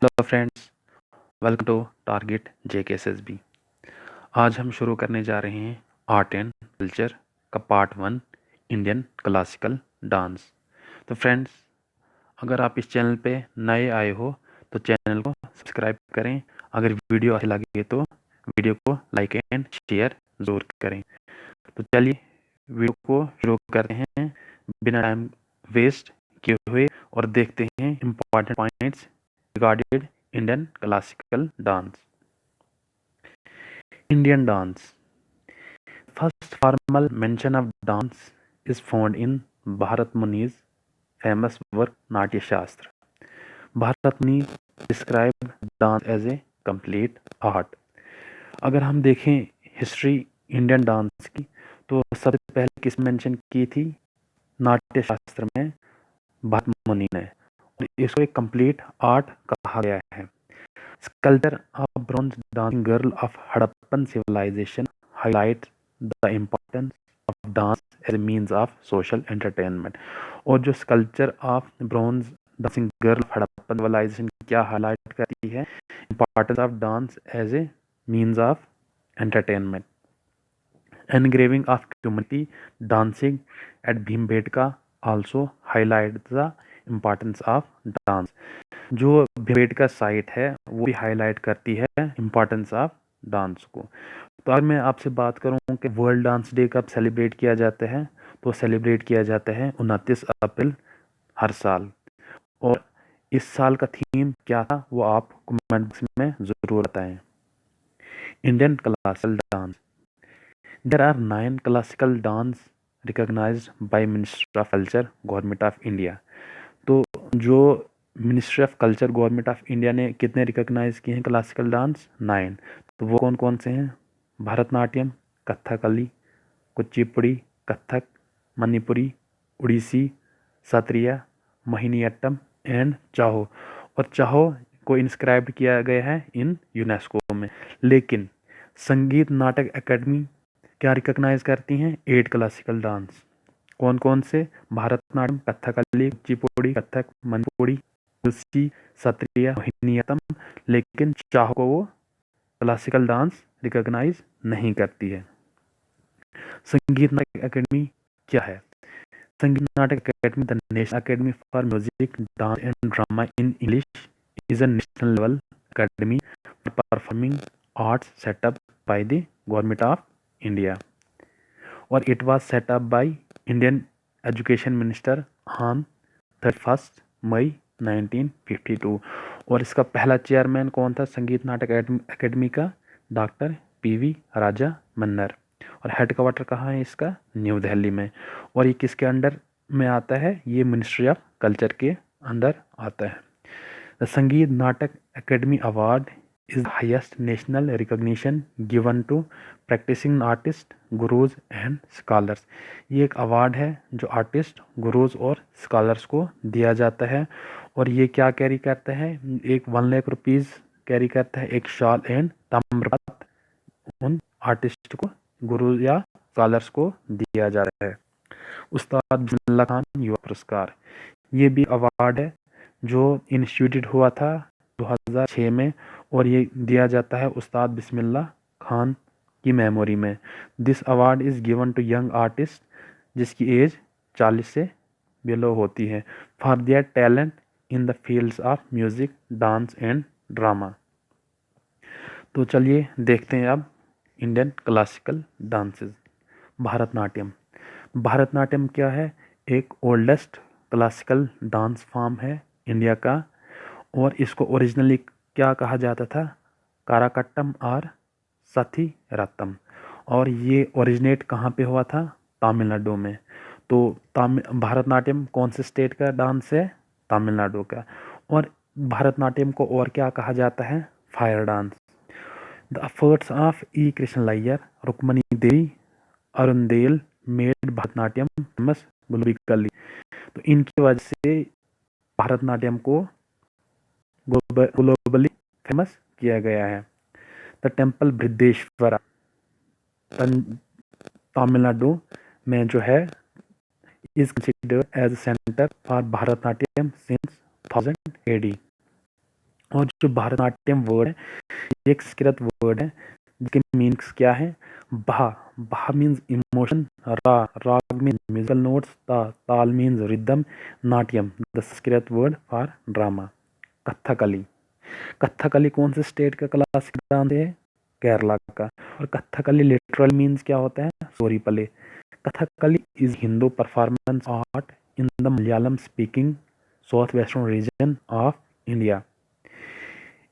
Hello friends, welcome to target JKSSB। आज हम शुरू करने जा रहे हैं आर्ट एंड कल्चर का पार्ट 1, इंडियन क्लासिकल डांस। तो फ्रेंड्स, अगर आप इस चैनल पे नए आए हो तो चैनल को सब्सक्राइब करें। अगर वीडियो अच्छी लगे तो वीडियो को लाइक एंड शेयर ज़रूर करें। तो चलिए वीडियो को शुरू करते हैं बिना टाइम वेस्ट किए हुए और देखते हैं important points regarding Indian classical dance. Indian dance. First formal mention of dance is found in Bharat Muni's famous work Natya Shastra. Bharat Muni described dance as a complete art. अगर हम देखें history Indian dance की तो सबसे पहले किस mention की थी? नाट्य शास्त्र में भरत मुनि ने, और इसको एक कंप्लीट आर्ट कहा गया है। Sculpture of bronze dancing girl of Harappan civilization highlights the importance of dance as a means of social entertainment. और जो sculpture of bronze dancing girl of Harappan civilization क्या हाईलाइट करती है? Importance of dance as a means of entertainment. Engraving of community dancing at Bhimbetka also highlights the importance of dance. जो Bhimbetka site है वो भी highlight करती है importance of dance को। तो अगर मैं आपसे बात करूं कि वर्ल्ड डांस डे कब सेलिब्रेट किया जाता है, तो सेलिब्रेट किया जाता है 29 अप्रैल हर साल। और इस साल का थीम क्या था वो आप कमेंट बॉक्स में ज़रूर बताएं। Indian classical dance. There are 9 classical dance recognised by ministry of culture government of India. तो जो ministry of culture government of India ने कितने रिकॉग्नाइज किए हैं क्लासिकल डांस? 9। तो वो कौन कौन से हैं? भरतनाट्यम, कथकली, कुचिपुड़ी, कथक, मणिपुरी, उड़ीसी, सत्रिया, मोहिनीअट्टम एंड चाहो। और चाहो को इंस्क्राइब किया गया है इन यूनेस्को में। लेकिन संगीत नाटक एकेडमी क्या रिकॉग्नाइज करती हैं? 8 क्लासिकल डांस। कौन कौन से? भरतनाट्यम, कथकली, कुचिपुड़ी, कथक, मणिपुरी, उड़ीसी, सत्रिया, मोहिनीअट्टम। लेकिन चाहो को वो क्लासिकल डांस रिकॉग्नाइज नहीं करती है। संगीत नाटक एकेडमी क्या है? Sangeet Natak academy the national academy for music, dance and drama in English is a national level academy for performing arts set up by the government of India, और it was set up by Indian education minister on 31 May 1952। और इसका पहला chairman कौन था संगीत Natak academy का? Doctor PV राजा मन्नर। और headquarter कहाँ है इसका? न्यू दिल्ली में। और ये किसके अंडर में आता है? ये मिनिस्ट्री ऑफ कल्चर के अंदर आता है। The Sangeet Natak academy award is the highest national recognition given to practicing artists, gurus and scholars. ये एक अवार्ड है जो आर्टिस्ट, गुरुज और स्कॉलर्स को दिया जाता है। और ये क्या कैरी करता है? एक 1 लाख रुपीज़ कैरी करता है, एक शॉल एंड ताम्रपत्र उन आर्टिस्ट को, गुरु या स्कॉलर्स को दिया जाता है। उस्ताद बिस्मिल्लाह खान युवा पुरस्कार, ये भी अवार्ड है जो इंस्टीट्यूटेड हुआ था 2006 में, और ये दिया जाता है उस्ताद बिस्मिल्लाह खान की मेमोरी में। This award is given to young artist जिसकी एज 40 से बिलो होती है, for their talent in the fields of music, dance and drama. तो चलिए देखते हैं अब Indian classical dances. Bharatanatyam. Bharatanatyam क्या है? एक ओल्डेस्ट क्लासिकल डांस फॉर्म है इंडिया का, और इसको ओरिजिनली क्या कहा जाता था? काराकट्टम और सथी रत्तम। और ये ओरिजिनेट कहाँ पे हुआ था? तमिलनाडु में। तो भरतनाट्यम कौन से स्टेट का डांस है? तमिलनाडु का। और भरतनाट्यम को और क्या कहा जाता है? Fire dance. The efforts of E Krishna Iyer, Rukmini Devi, Arundale made Bharatanatyam famous globally. तो इनकी वजह से भरतनाट्यम को ग्लोबली फेमस किया गया है। द टेम्पल बृहदेश्वरा तमिलनाडु में जो है is considered as centre for Bharatanatyam since 1000 AD। और जो भारतनाट्यम वर्ड है ये एक संस्कृत वर्ड है जिसके मीनिंग्स क्या है। भा भा मीन्स इमोशन, राग मीन्स म्यूजिकल नोट्स, ताल means rhythm, Natyam the Sanskrit word for drama. Kathakali, Kathakali कौन से स्टेट का क्लासिक डांस है? केरला का। और कथकली लिटरल मीन्स क्या होता है? सोरी पले। Kathakali is Hindu performance art in the Malayalam speaking south western region of India.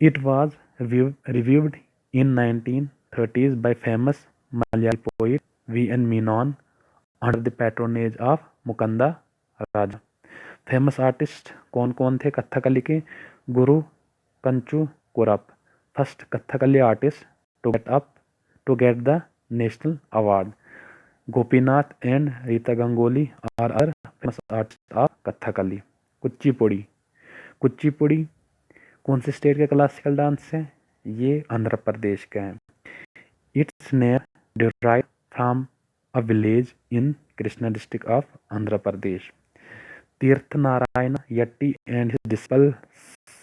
It was revived in 1930s by famous Malayali poet V.N. Menon under the patronage of Mukunda Raja. Famous artist कौन कौन थे कथकली के? Guru Kunchu Kurup, first Kathakali artist to get the national award. Gopinath and Rita Ganguly are famous artist of Kathakali. Kuchipudi, Kuchipudi कौन से state का classical dance है? ये आंध्र प्रदेश का है। It's name derive from a village in Krishna district of Andhra Pradesh. Tirtha Narayana Yati and his disciple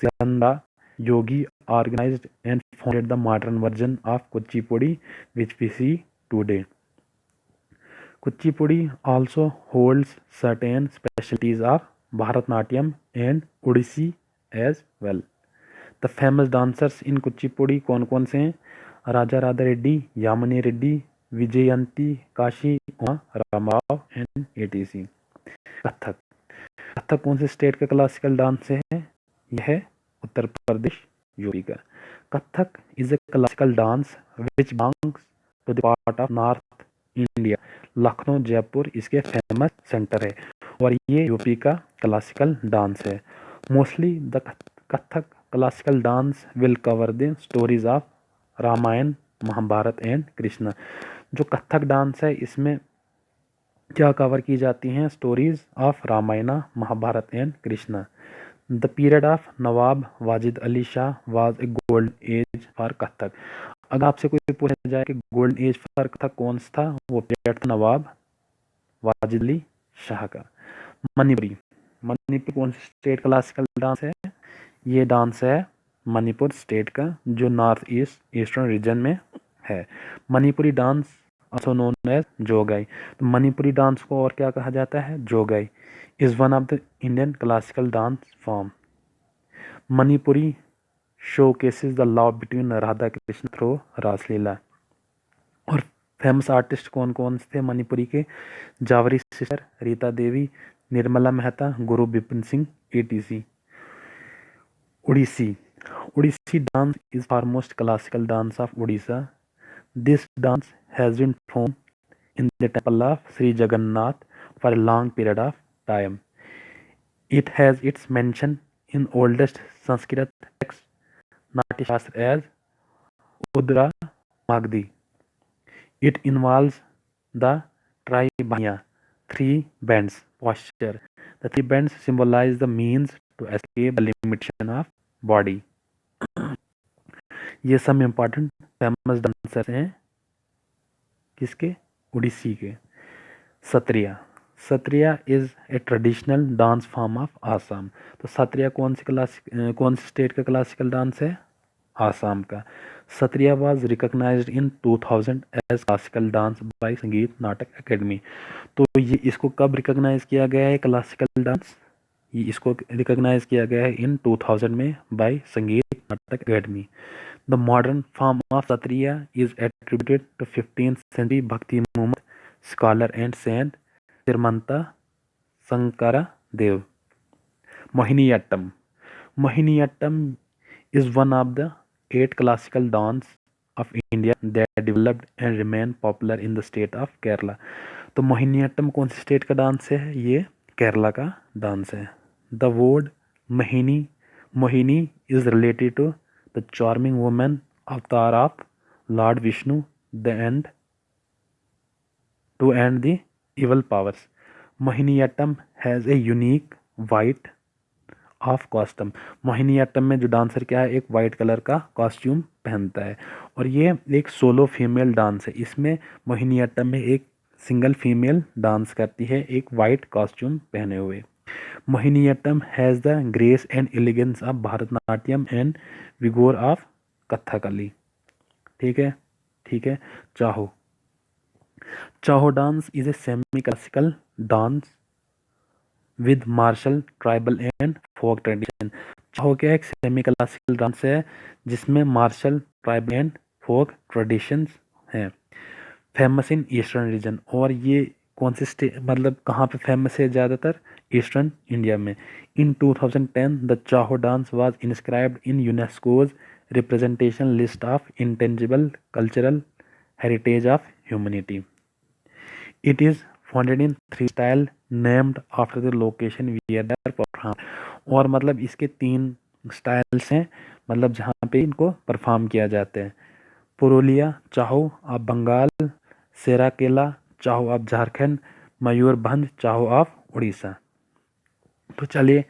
Siddhananda Yogi organized and founded the modern version of Kuchipudi which we see today. Kuchipudi also holds certain specialties of Bharatnatyam and Odissi as well. The famous dancers in Kuchipudi कौन कौन से हैं? Raja Radha Reddy, Yamini Reddy, Vijayanti Kashi, Rama Rao and E T C. Kathak, Kathak कौन से state का classical dance है? यह है उत्तर प्रदेश यूपी का। Kathak is a classical dance which belongs to the part of north India. Lucknow Jaipur इसके फेमस सेंटर है और ये यूपी का क्लासिकल डांस है। Mostly the Kathak classical dance will cover the stories of Ramayana, Mahabharata and Krishna. जो कथक डांस है इसमें क्या कवर की जाती हैं? Stories of Ramayana, Mahabharata and Krishna. The period of Nawab Wajid Ali Shah was a golden age for Kathak. अगर आपसे कोई पूछा जाए कि गोल्डन एज फॉर कथक कौन सा था, वो पीरियड था नवाब वाजिद अली शाह का। मणिपुरी, मणिपुर कौन सा स्टेट क्लासिकल डांस है? ये डांस है मणिपुर स्टेट का जो नॉर्थ ईस्ट ईस्टर्न रीजन में है। Manipuri dance also known as जोगाई। तो मणिपुरी डांस को और क्या कहा जाता है? जोगाई is one of the Indian classical dance form. Manipuri showcases the love between Radha Krishna through Raslila. और फेमस आर्टिस्ट कौन कौन थे मणिपुरी के? Jhaveri sister, Rita Devi, Nirmala Mehta, Guru Bipin Singh, E T C. Odissi. Odissi dance is foremost classical dance of Odisha. This dance has been performed in the temple of Sri Jagannath for a long period of time. It has its mention in oldest Sanskrit text Natya Shastra as Udra Magdi. It involves the Tribhanya, three bends posture. The three bends symbolize the means to escape the limitation of body. ये सब important famous dancer हैं किसके? उड़ीसी के। Sattriya, Sattriya is a traditional dance form of Assam. तो सत्रिया कौन से state का classical dance है? आसाम का। Sattriya was recognised in 2000 as classical dance by Sangeet Natak academy. तो ये इसको कब रिकॉग्नाइज किया गया है क्लासिकल डांस? ये इसको रिकॉग्नाइज किया गया है इन 2000 में bye Sangeet Natak academy. The modern form of Satriya is attributed to 15th century Bhakti movement scholar and saint Sirmanta Sankara Dev. Mohiniyattam. Mohiniyattam is one of the 8 classical dance of India that developed and remain popular in the state of Kerala. तो मोहिनीअट्टम कौन से state का dance है? ये केरला का dance है। The word Mohini is related to the charming woman avatar of Lord Vishnu to end the evil powers. Mohiniyattam has a unique white of costume. Mohiniyattam में जो डांसर क्या है? एक वाइट कलर का कॉस्ट्यूम पहनता है और ये एक सोलो फीमेल डांस है। इसमें मोहिनीअट्टम में एक सिंगल फीमेल डांस करती है एक वाइट कॉस्ट्यूम पहने हुए। Mohiniyattam has the grace and elegance of Bharatanatyam and vigour of Kathakali. ठीक है, ठीक है। Chhau, Chhau dance is a semi classical dance with martial tribal and folk tradition. Chhau क्या एक सेमी क्लासिकल डांस है जिसमें martial tribal and folk traditions हैं। फेमस इन ईस्टर्न रीजन, और ये कौन से स्टेट मतलब कहाँ पे फेमस है ज़्यादातर? ईस्टर्न इंडिया में। इन 2010 द चाहो dance was inscribed in UNESCO's representation list of intangible cultural heritage of humanity. It is founded in three style named after the location where they are performed। और मतलब इसके 3 styles हैं, मतलब जहाँ पे इनको परफॉर्म किया जाता है। पुरुलिया चाहो ऑफ बंगाल, सेराकेला चाहो ऑफ झारखंड, मयूरभंज चाहो ऑफ उड़ीसा। तो चलिए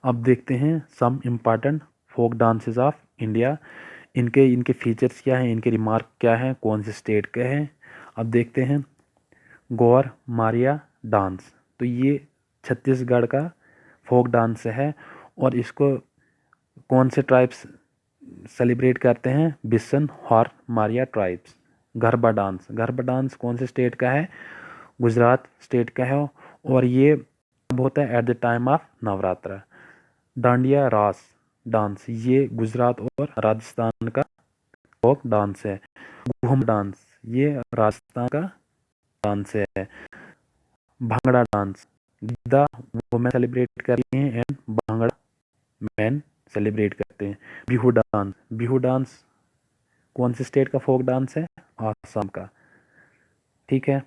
अब देखते हैं some important folk dances of India. इनके इनके फीचर्स क्या हैं, इनके रिमार्क क्या हैं, कौन से स्टेट के हैं। अब देखते हैं गौर मारिया डांस। तो ये छत्तीसगढ़ का फोक डांस है, और इसको कौन से ट्राइब्स सेलिब्रेट करते हैं? बिसन और Maria tribes. Garba dance, garba dance कौन से स्टेट का है? गुजरात स्टेट का है, और ये अब होता है at the time of Navratra. Dandiya रास डांस, ये गुजरात और राजस्थान का फोक डांस है। घूम डांस, ये राजस्थान का डांस है। Bhangra dance, Giddha women celebrate करती हैं एंड भांगड़ा मैन सेलिब्रेट करते हैं। बिहू डांस, बिहू डांस कौन से स्टेट का फोक डांस है? आसाम का। ठीक है।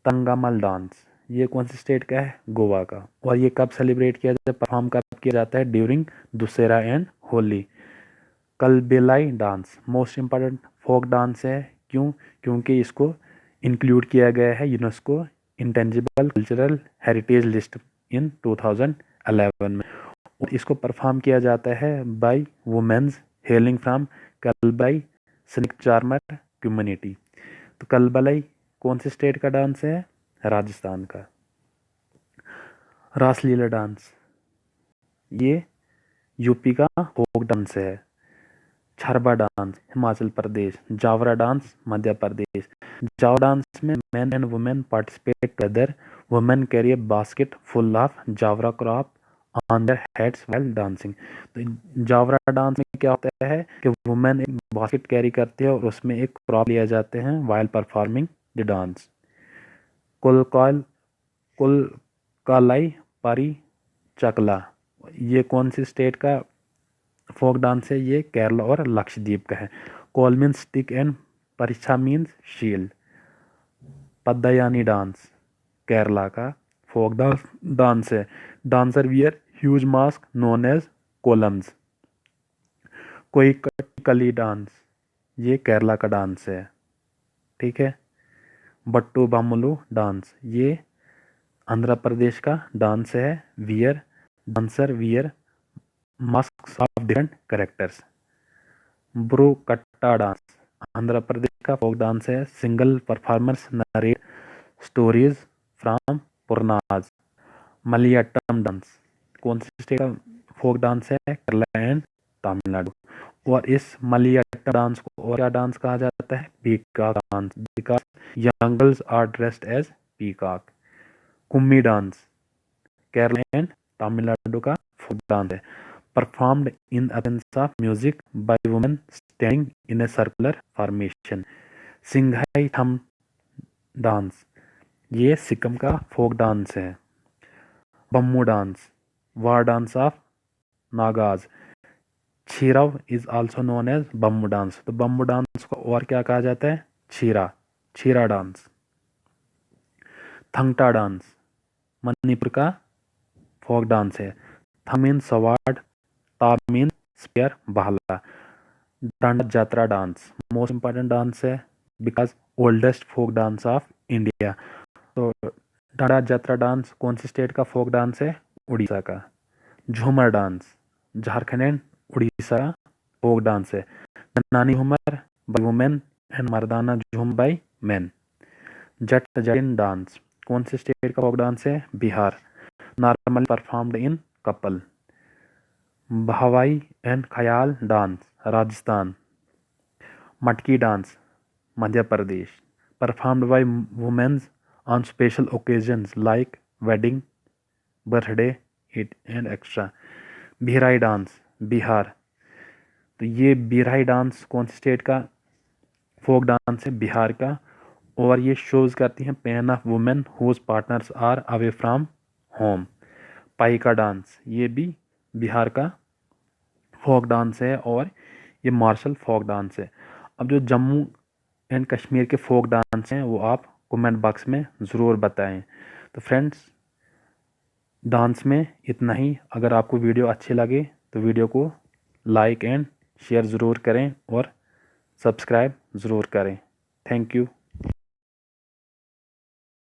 तंगामल डांस, ये कौन से स्टेट का है? गोवा का। और ये कब सेलिब्रेट किया जाता है, परफॉर्म कब किया जाता है? During Dussehra and Holi. Kalbelia dance most important folk dance है। क्यों? क्योंकि इसको इंक्लूड किया गया है UNESCO intangible cultural heritage list in 2011 में। और इसको परफॉर्म किया जाता है by women's hailing from Kalbelia snake charmer community. तो कलबलाई कौन से स्टेट का डांस है? राजस्थान का। रासलीला डांस, ये यूपी का फोक डांस है। छरबा dance Himachal Pradesh, Jaora dance Madhya Pradesh. Jaora dance में men and women participate together। Women carry a basket full of Jaora crop on their heads while dancing। तो जावरा डांस में क्या होता है कि वुमेन एक बास्केट कैरी करती है और उसमें एक क्रॉप लिया जाते हैं while performing the dance। कुलकाल कुलकालाई पारी चकला, ये कौन सी स्टेट का फोक डांस है? ये केरला और लक्षद्वीप का है। Kol means stick and paricha means shield. Padayani dance Kerala का फोक डांस है। Dancer wear huge mask known as kolams. कोई कली डांस, ये केरला का डांस है। ठीक है। बट्टू बामुलू डांस, ये आंध्र प्रदेश का डांस है। Wear dancer wear mask of different characters. Burra Katha dance Andhra Pradesh का फोक डांस है। Single performers narrate stories from Puranas. Mayilattam dance कौन से स्टेट का फोक डांस है? केरला एंड तमिलनाडु। और इस मलियाट्टम डांस को और क्या डांस कहा जाता है? Peacock dance, because young girls are dressed as peacock. Kummi dance Kerala and Tamil Nadu का फोक डांस है। Performed in absence of music by women standing in a circular formation. Singhi Chham dance, ये सिक्किम का फोक डांस है। Bamboo dance war dance of Nagas. Cheraw is also known as bamboo dance. तो bamboo dance को और क्या कहा जाता है? छीरा, छीरा डांस। थंगटा डांस मणिपुर का फोक डांस है। थंग मीन सवार्ड, ता मीन स्पेयर भाला। Danda Jatra dance most important dance है because oldest folk dance of India. तो डांडा जात्रा डांस कौन सी स्टेट का फोक डांस है? उड़ीसा का। झूमर डांस झारखंड एंड उड़ीसा का फोक डांस है। नानी झूमर बाय वुमेन एंड मर्दाना झूम bye main. Jat Jatin dance कौन से स्टेट का फोक डांस है? Bihar. normally performed in couple. Bhavai and Khayal dance, Rajasthan. Matki dance, Madhya Pradesh, performed by women on special occasions like wedding, birthday, and extra. बिहराई dance, Bihar. तो ये बिरहाई dance कौन सी state का folk dance है? बिहार का। और ये शोज करती हैं pain of women whose partners are away from home. Paika dance, ये भी बिहार का फोक डांस है और ये मार्शल फोक डांस है। अब जो जम्मू एंड कश्मीर के फोक डांस हैं वो आप कमेंट बॉक्स में ज़रूर बताएं। तो फ्रेंड्स, डांस में इतना ही। अगर आपको वीडियो अच्छी लगे तो वीडियो को लाइक एंड शेयर ज़रूर करें और सब्सक्राइब ज़रूर करें। Thank you.